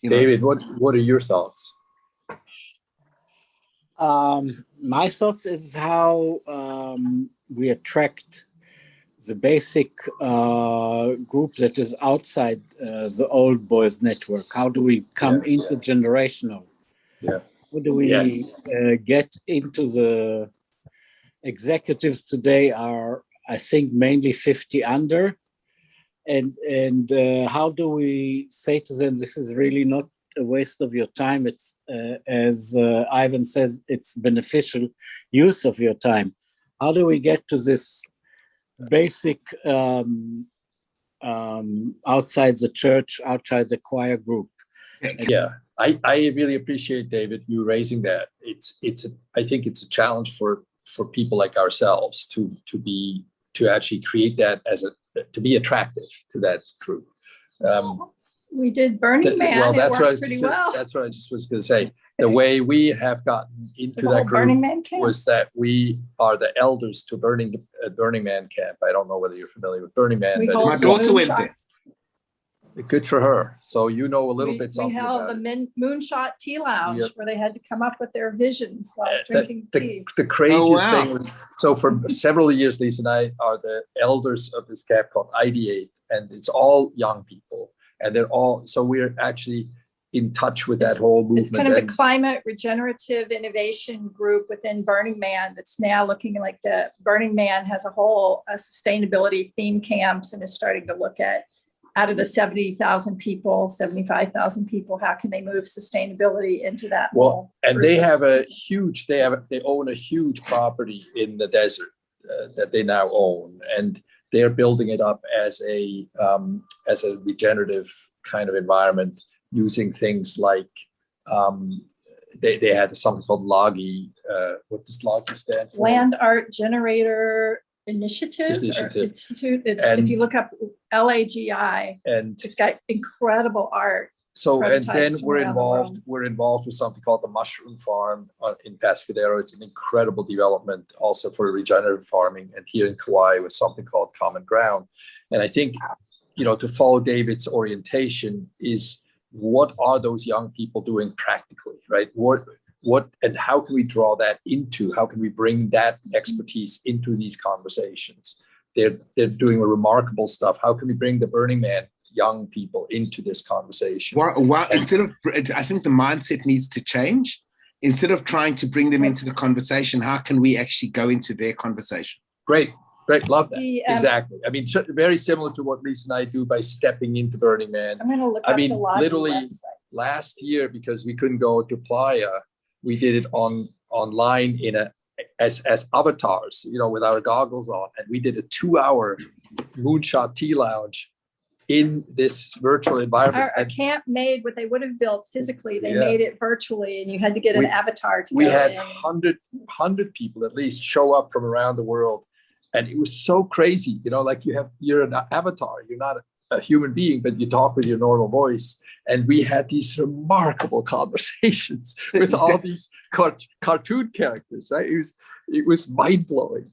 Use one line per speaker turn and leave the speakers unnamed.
David, what are your thoughts?
My thoughts is how we attract the basic group that is outside the old boys network. How do we come intergenerational?
Yeah.
How do we get into the executives today are, I think, mainly 50 under. And how do we say to them, this is really not a waste of your time. It's, as Ivan says, it's beneficial use of your time. How do we get to this basic outside the church, outside the choir group?
Yeah, I really appreciate, David, you raising that. I think it's a challenge for people like ourselves to actually create that to be attractive to that group.
We did Burning Man. Well,
that's
what
That's what I just was going to say. The way we have gotten into that group was that we are the elders to Burning Man camp. I don't know whether you're familiar with Burning Man.
My daughter went there.
Good for her. So you know a little bit something about it.
We held the Moonshot Tea Lounge where they had to come up with their visions while drinking tea.
The craziest thing was, so for several years, Lisa and I are the elders of this camp called Ideate, and it's all young people. And they're all, so we're actually in touch with that whole movement.
It's kind of the climate regenerative innovation group within Burning Man that's now looking like the Burning Man has a whole sustainability theme camps and is starting to look at, out of the 70,000 people, 75,000 people, how can they move sustainability into that?
Well, and they have they own a huge property in the desert that they now own, and they're building it up as a regenerative kind of environment using things like they had something called LAGI. What does LAGI stand for?
Land Art Generator Initiative. Institute. If you look up LAGI, and it's got incredible art.
So, and then we're involved with something called the Mushroom Farm in Pescadero. It's an incredible development also for regenerative farming. And here in Kauai with something called Common Ground. And I think, to follow David's orientation is, what are those young people doing practically, right? What and how can we draw that how can we bring that expertise into these conversations? They're doing remarkable stuff. How can we bring the Burning Man young people into this conversation?
Well, I think the mindset needs to change. Instead of trying to bring them into the conversation, how can we actually go into their conversation?
Great. Love that. Exactly. I mean, very similar to what Lisa and I do by stepping into Burning Man.
I'm going to look up the
literally last year, because we couldn't go to Playa, we did it online as avatars, with our goggles on, and we did a 2-hour Moonshot Tea Lounge in this virtual environment.
Our camp made what they would have built physically. They made it virtually, and you had to get an avatar to
we
go
had
in.
100 people at least show up from around the world, and it was so crazy. Like you're an avatar. You're not a human being, but you talk with your normal voice. And we had these remarkable conversations with all these cartoon characters. Right? It was mind blowing.